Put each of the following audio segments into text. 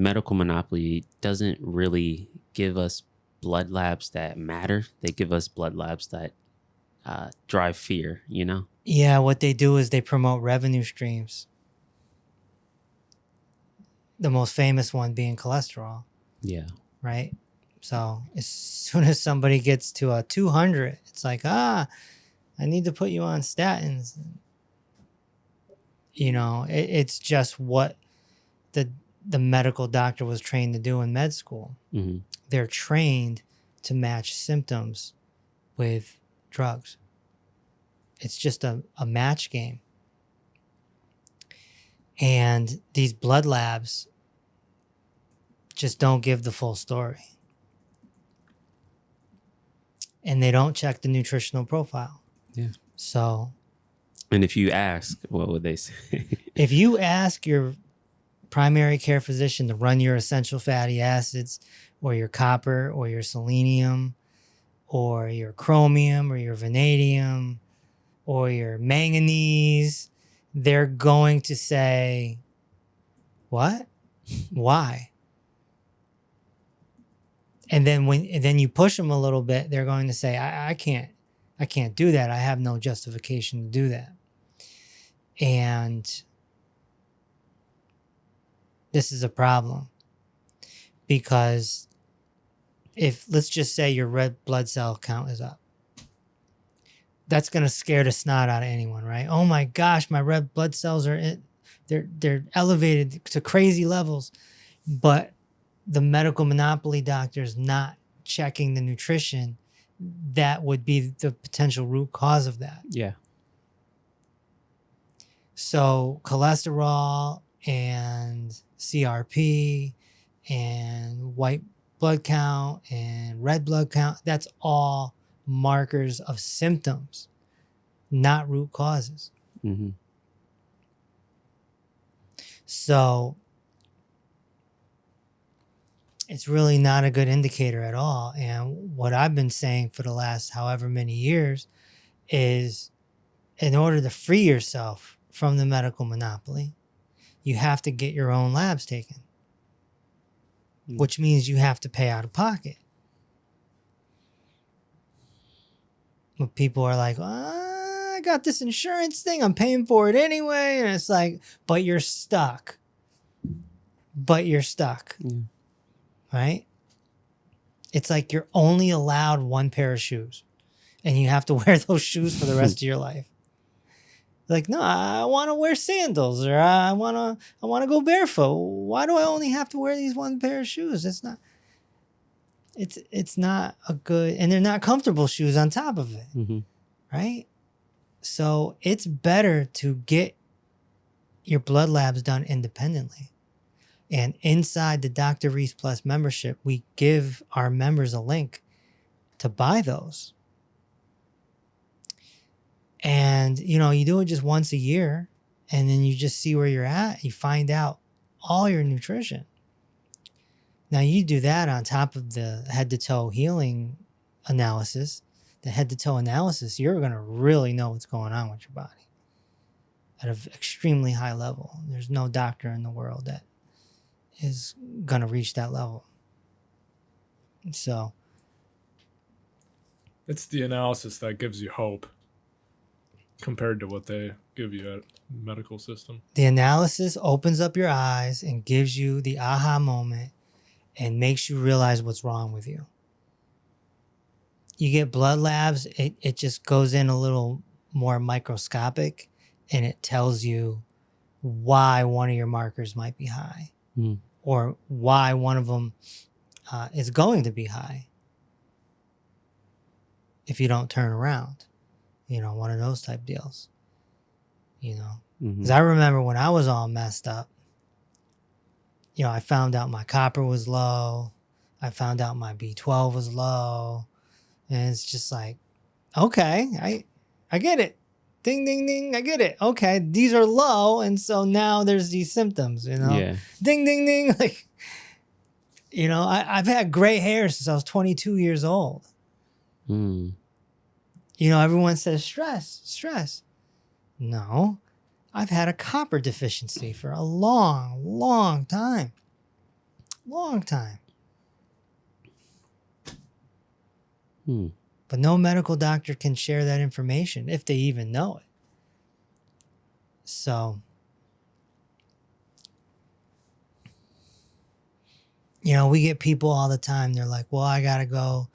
the medical monopoly doesn't really give us blood labs that matter. They give us blood labs that drive fear, you know? Yeah, what they do is they promote revenue streams. The most famous one being cholesterol. Yeah. Right? So as soon as somebody gets to a 200, it's like, I need to put you on statins. You know, it's just what the medical doctor was trained to do in med school. Mm-hmm. They're trained to match symptoms with drugs. It's just a match game. And these blood labs just don't give the full story. And they don't check the nutritional profile. Yeah. So. And if you ask, what would they say? If you ask your primary care physician to run your essential fatty acids or your copper or your selenium or your chromium or your vanadium or your manganese, they're going to say, what? Why? And then you push them a little bit, they're going to say, I can't do that. I have no justification to do that. And this is a problem because if, let's just say your red blood cell count is up, that's going to scare the snot out of anyone, right? Oh my gosh, my red blood cells are they're elevated to crazy levels. But the medical monopoly doctor's not checking the nutrition that would be the potential root cause of that. Yeah. So cholesterol and CRP and white blood count and red blood count, that's all markers of symptoms, not root causes. Mm-hmm. So it's really not a good indicator at all. And what I've been saying for the last however many years is, in order to free yourself from the medical monopoly, you have to get your own labs taken, which means you have to pay out of pocket. But people are like, I got this insurance thing, I'm paying for it anyway. And it's like, but you're stuck. Yeah. Right? It's like you're only allowed one pair of shoes and you have to wear those shoes for the rest of your life. Like, no, I want to wear sandals, or I want to go barefoot. Why do I only have to wear these one pair of shoes? It's not a good, and they're not comfortable shoes on top of it. Mm-hmm. Right? So it's better to get your blood labs done independently. And inside the Dr. Reese Plus membership, we give our members a link to buy those. And, you do it just once a year, and then you just see where you're at. You find out all your nutrition. Now, you do that on top of the head-to-toe healing analysis. The head-to-toe analysis, you're going to really know what's going on with your body at an extremely high level. There's no doctor in the world that is going to reach that level. So it's the analysis that gives you hope compared to what they give you at medical system. The analysis opens up your eyes and gives you the aha moment and makes you realize what's wrong with you. You get blood labs, it just goes in a little more microscopic, and it tells you why one of your markers might be high, or why one of them is going to be high if you don't turn around. One of those type deals, because I remember when I was all messed up, I found out my copper was low. I found out my B12 was low. And it's just like, okay, I get it. Ding, ding, ding. I get it. Okay. These are low. And so now there's these symptoms, Yeah. Ding, ding, ding. Like, I've had gray hair since I was 22 years old. Everyone says stress. No, I've had a copper deficiency for a long, long time. Long time. Hmm. But no medical doctor can share that information if they even know it. So, you know, we get people all the time. They're like, well, I got to go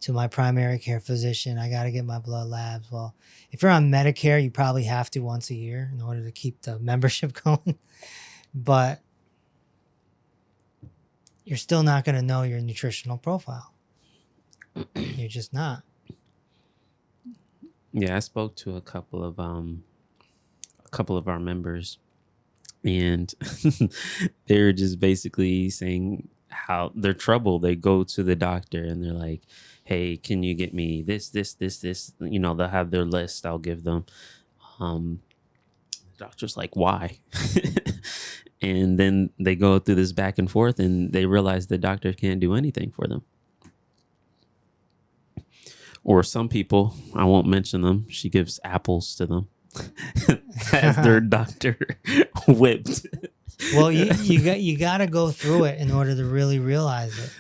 to my primary care physician. I got to get my blood labs. Well, if you're on Medicare, you probably have to once a year in order to keep the membership going. But you're still not going to know your nutritional profile. You're just not. Yeah, I spoke to a couple of our members, and they were just basically saying how they're troubled. They go to the doctor and they're like, "Hey, can you get me this, this, this, this?" You know, they'll have their list. I'll give them. The doctor's like, "Why?" And then they go through this back and forth, and they realize the doctor can't do anything for them. Or some people, I won't mention them, she gives apples to them as their doctor whipped. Well, you got to go through it in order to really realize it,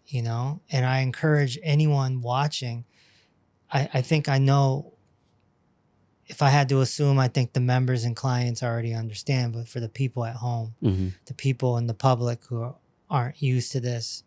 you know? And I encourage anyone watching, I think I know, if I had to assume, I think the members and clients already understand, but for the people at home, Mm-hmm. the people in the public who aren't used to this,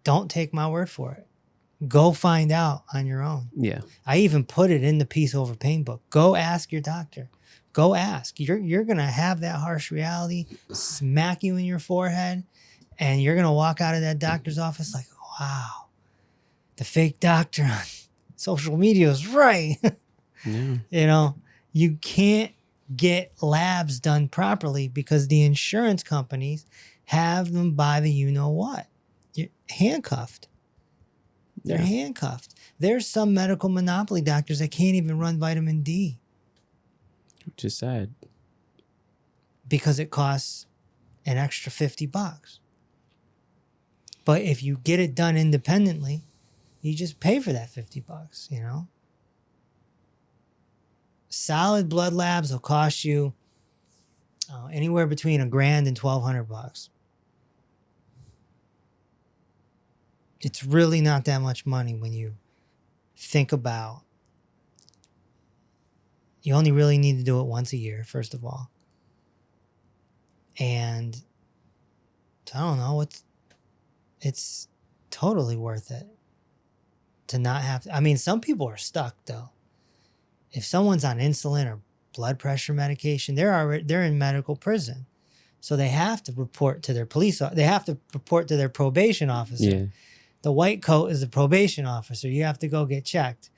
don't take my word for it. Go find out on your own. Yeah. I even put it in the Peace Over Pain book. Go ask your doctor. Go ask. You're going to have that harsh reality smack you in your forehead, and you're going to walk out of that doctor's office like, wow, the fake doctor on social media is right. Yeah. You know, you can't get labs done properly because the insurance companies have them by the you-know-what. You're handcuffed. They're Yeah. handcuffed. There's some medical monopoly doctors that can't even run vitamin D Which is sad. because it costs an extra $50. But if you get it done independently, you just pay for that $50, you know? Solid blood labs will cost you anywhere between $1,000 and $1,200. It's really not that much money when you think about. You only really need to do it once a year, first of all. And I don't know, it's totally worth it to not have to. I mean, some people are stuck though. If someone's on insulin or blood pressure medication, they're in medical prison. So they have to report to their they have to report to their probation officer. Yeah. The white coat is the probation officer. You have to go get checked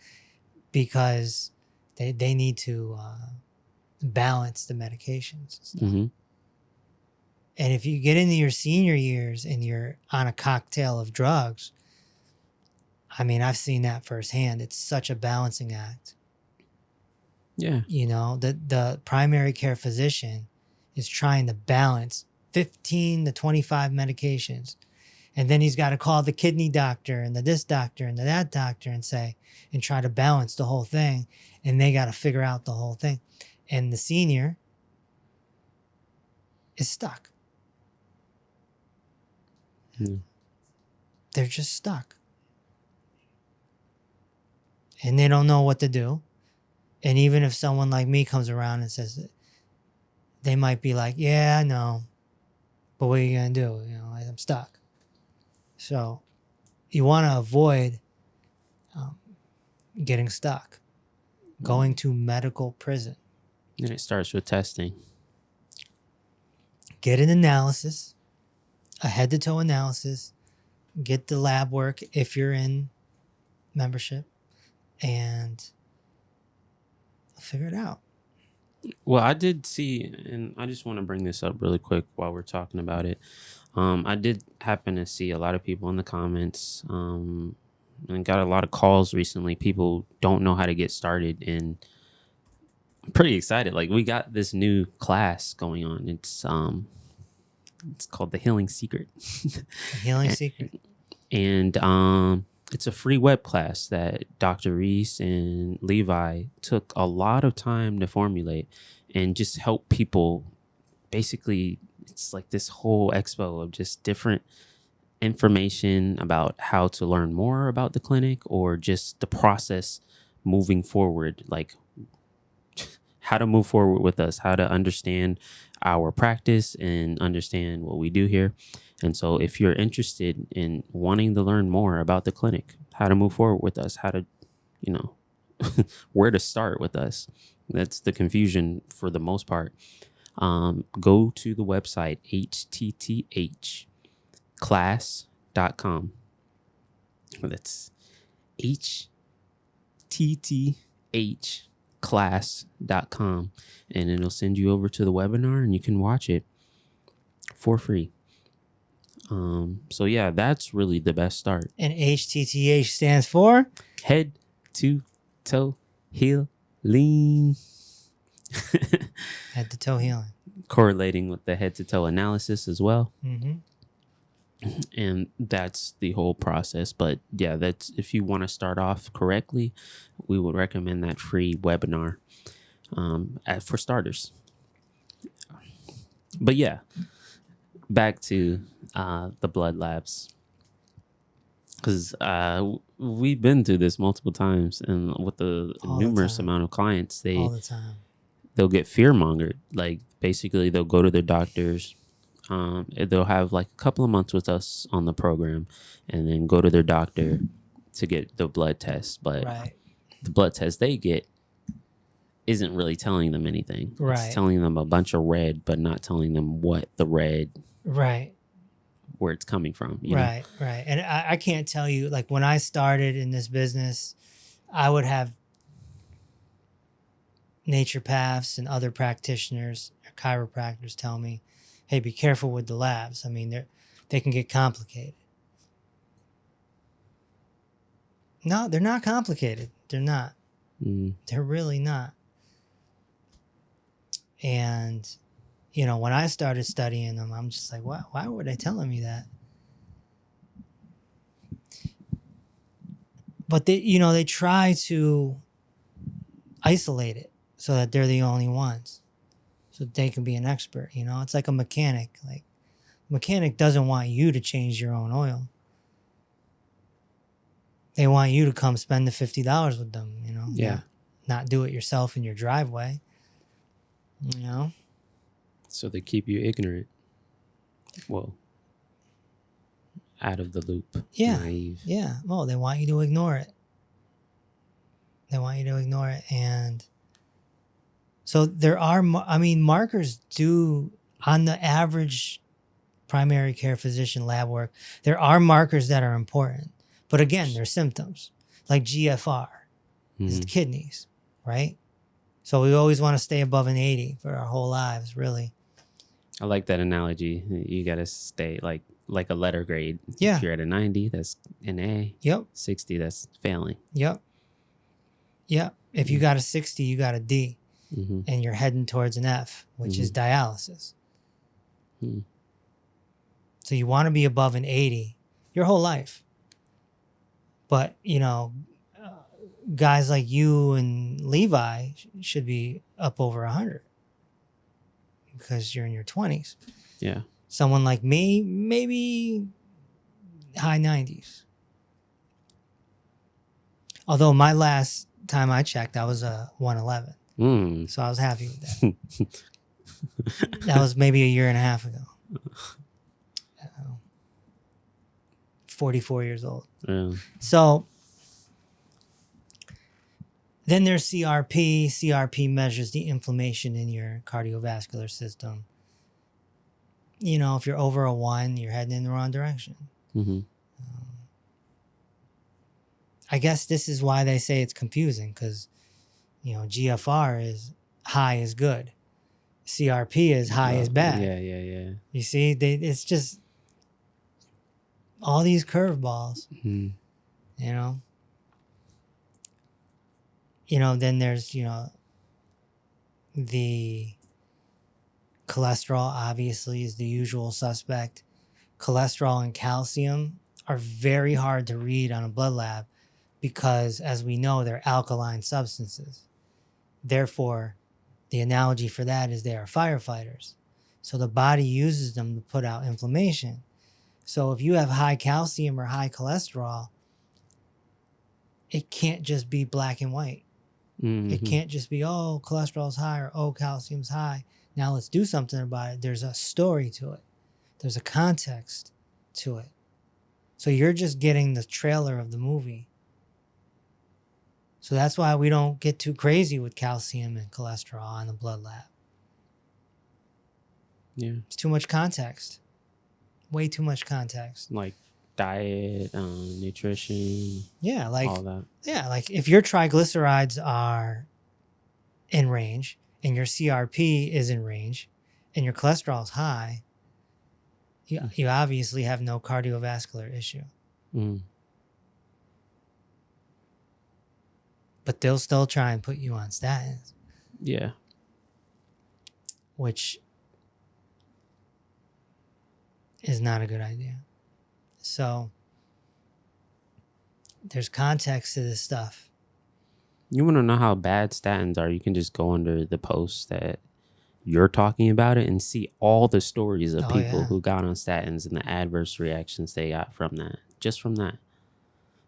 because they need to balance the medications and stuff. Mm-hmm. And if you get into your senior years and you're on a cocktail of drugs, I mean, I've seen that firsthand. It's such a balancing act. Yeah. You know, the primary care physician is trying to balance 15 to 25 medications. And then he's got to call the kidney doctor and the this doctor and the that doctor and try to balance the whole thing. And they got to figure out the whole thing. And the senior is stuck. Mm. They're just stuck. And they don't know what to do. And even if someone like me comes around and says it, they might be like, yeah, I know, but what are you going to do? You know, I'm stuck. So you want to avoid getting stuck, going to medical prison. And it starts with testing. Get an analysis, a head-to-toe analysis, get the lab work if you're in membership, and figure it out. Well, I did see, and I just want to bring this up really quick while we're talking about it. I did happen to see a lot of people in the comments and got a lot of calls recently. People don't know how to get started, and I'm pretty excited. Like, we got this new class going on. It's called The Healing Secret. The Healing Secret. And it's a free web class that Dr. Reese and Levi took a lot of time to formulate and just help people basically it's like this whole expo of just different information about how to learn more about the clinic or just the process moving forward, like how to move forward with us, how to understand our practice and understand what we do here. And so if you're interested in wanting to learn more about the clinic, how to move forward with us, how to, you know, where to start with us, that's the confusion for the most part. Go to the website httclass.com. That's httch class.com, and it'll send you over to the webinar and you can watch it for free. So yeah, that's really the best start. And HTTH stands for Head to toe healing. head to toe healing. Correlating with the head to toe analysis as well. Mm-hmm. And that's the whole process. But yeah, that's if you want to start off correctly, we would recommend that free webinar for starters. But yeah, back to the blood labs, because we've been through this multiple times, and with the numerous amount of clients, all the time they'll get fear mongered. Like basically, they'll go to their doctors. They'll have like a couple of months with us on the program and then go to their doctor to get the blood test. But the blood test they get isn't really telling them anything. Right. It's telling them a bunch of red, but not telling them what the red, where it's coming from. You know? Right. And I can't tell you, like when I started in this business, I would have naturopaths and other practitioners, or chiropractors tell me, hey, be careful with the labs. I mean, they can get complicated. No, they're not complicated. They're not. They're really not. And, you know, when I started studying them, I'm just like, why were they telling me that? But they try to isolate it so that they're the only ones. So they can be an expert, you know? It's like a mechanic. Like, a mechanic doesn't want you to change your own oil. They want you to come spend the $50 with them, you know? Yeah. Not do it yourself in your driveway, you know? So they keep you ignorant. Well, out of the loop. Yeah. Naive. Yeah. Well, they want you to ignore it. And so there are, markers do, on the average primary care physician lab work, there are markers that are important. But again, they're symptoms. Like GFR is the kidneys, right? So we always want to stay above an 80 for our whole lives, really. I like that analogy. You got to stay like a letter grade. Yeah. If you're at a 90, that's an A. Yep. 60, that's failing. Yep. If you got a 60, you got a D. And you're heading towards an F, which is dialysis. So you want to be above an 80 your whole life. But, you know, guys like you and Levi should be up over 100 because you're in your 20s. Yeah. Someone like me, maybe high 90s. Although my last time I checked, I was a 111. So I was happy with that. That was maybe a year and a half ago. 44 years old. So then there's CRP. CRP measures the inflammation in your cardiovascular system. You know, if you're over a 1, you're heading in the wrong direction. I guess this is why they say it's confusing, because, you know, GFR is high is good. CRP is high is bad. Yeah. You see, it's just all these curveballs, you know. You know, then there's, you know, the cholesterol obviously is the usual suspect. Cholesterol and calcium are very hard to read on a blood lab because, as we know, they're alkaline substances. Therefore, the analogy for that is they are firefighters. So the body uses them to put out inflammation. So if you have high calcium or high cholesterol, it can't just be black and white. It can't just be, oh, cholesterol's high or oh, calcium's high. Now let's do something about it. There's a story to it. There's a context to it. So you're just getting the trailer of the movie. So that's why we don't get too crazy with calcium and cholesterol on the blood lab. Yeah. It's too much context. Way too much context. Like diet, nutrition, Yeah, like all that. yeah, like if your triglycerides are in range and your CRP is in range and your cholesterol is high, you obviously have no cardiovascular issue. Mm. But they'll still try and put you on statins, Yeah. which is not a good idea. So there's context to this stuff. You want to know how bad statins are? You can just go under the post that you're talking about it and see all the stories of people who got on statins and the adverse reactions they got from that. Just from that.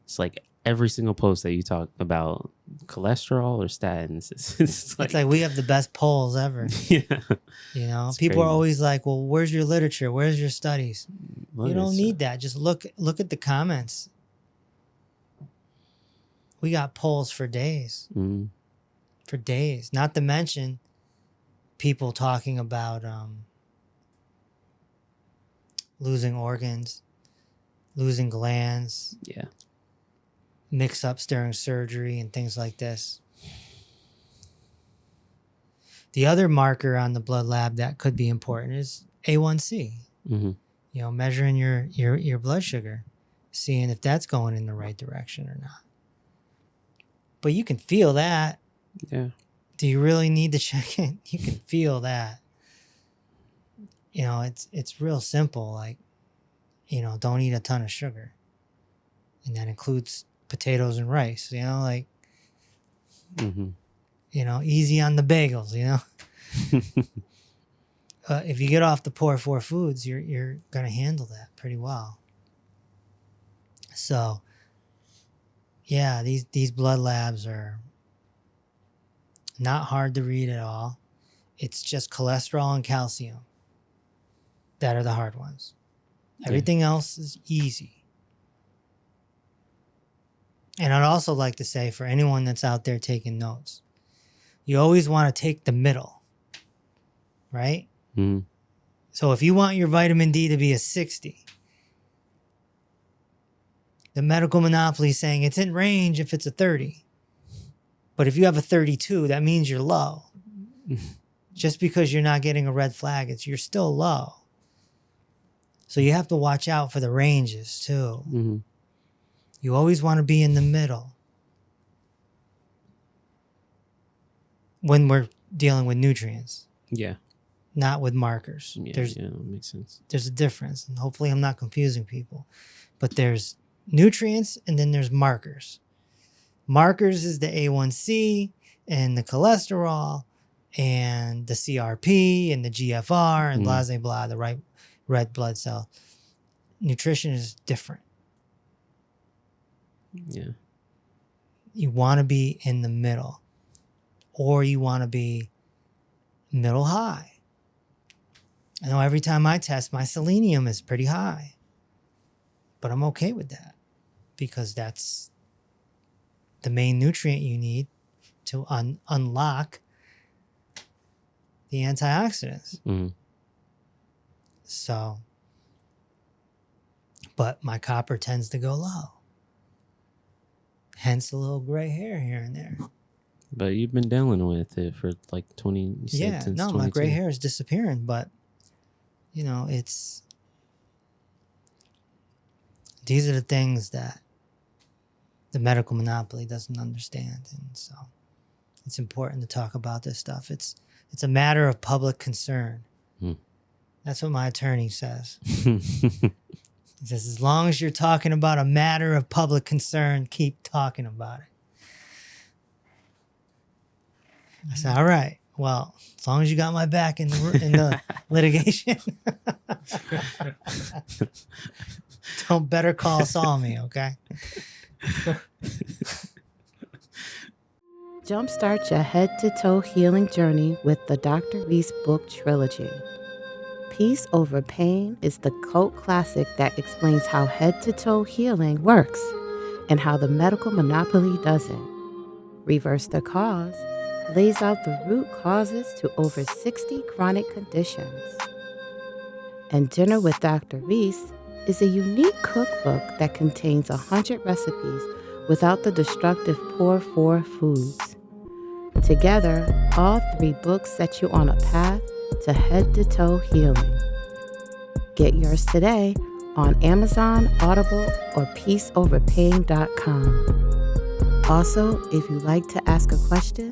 It's like every single post that you talk about cholesterol or statins. It's like we have the best polls ever. Yeah. You know, It's people are crazy. always like, well, where's your literature? Where's your studies? Well, You don't it's- need that. Just look at the comments. We got polls for days. Mm. For days. Not to mention people talking about losing organs, losing glands, Yeah. mix-ups during surgery and things like this. The other marker on the blood lab that could be important is A1C. Mm-hmm. You know, measuring your blood sugar, seeing if that's going in the right direction or not. But you can feel that. Yeah. Do you really need to check it? You can feel that. You know, it's real simple. Like, you know, don't eat a ton of sugar. And that includes potatoes and rice, you know, like, Mm-hmm. you know, easy on the bagels, you know. If you get off the poor four foods, you're going to handle that pretty well. So, yeah, these blood labs are not hard to read at all. It's just cholesterol and calcium that are the hard ones. Everything else is easy. And I'd also like to say, for anyone that's out there taking notes, you always want to take the middle, right? Mm-hmm. So if you want your vitamin D to be a 60, the medical monopoly is saying it's in range if it's a 30. But if you have a 32, that means you're low. Just because you're not getting a red flag, you're still low. So you have to watch out for the ranges too. Mm-hmm. You always want to be in the middle when we're dealing with nutrients, Yeah. not with markers. Yeah. There's That makes sense. a difference, and hopefully I'm not confusing people. But there's nutrients and then there's markers. Markers is the A1C and the cholesterol and the CRP and the GFR and blah, blah, blah, the right red blood cell. Nutrition is different. Yeah. You want to be in the middle, or you want to be middle high. I know every time I test, my selenium is pretty high, but I'm okay with that because that's the main nutrient you need to unlock the antioxidants. Mm-hmm. So, but my copper tends to go low. Hence a little gray hair here and there. But you've been dealing with it for like 20. You said Yeah, since no, 22. my gray hair is disappearing, but you know, these are the things that the medical monopoly doesn't understand, and so it's important to talk about this stuff. It's a matter of public concern. That's what my attorney says. He says, as long as you're talking about a matter of public concern, keep talking about it. I said, all right, Well, as long as you got my back in the litigation, don't better call Saul me, okay? Jumpstart your head-to-toe healing journey with the Dr. Reese book trilogy. Peace Over Pain is the cult classic that explains how head-to-toe healing works and how the medical monopoly doesn't. Reverse the Cause lays out the root causes to over 60 chronic conditions. And Dinner with Dr. Reese is a unique cookbook that contains 100 recipes without the destructive pour for foods. Together, all 3 books set you on a path to head-to-toe healing. Get yours today on Amazon, Audible, or peaceoverpain.com. Also, if you'd like to ask a question,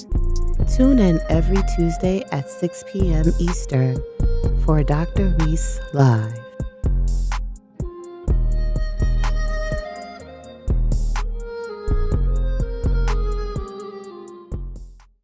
tune in every Tuesday at 6 p.m. Eastern for Dr. Reese Live.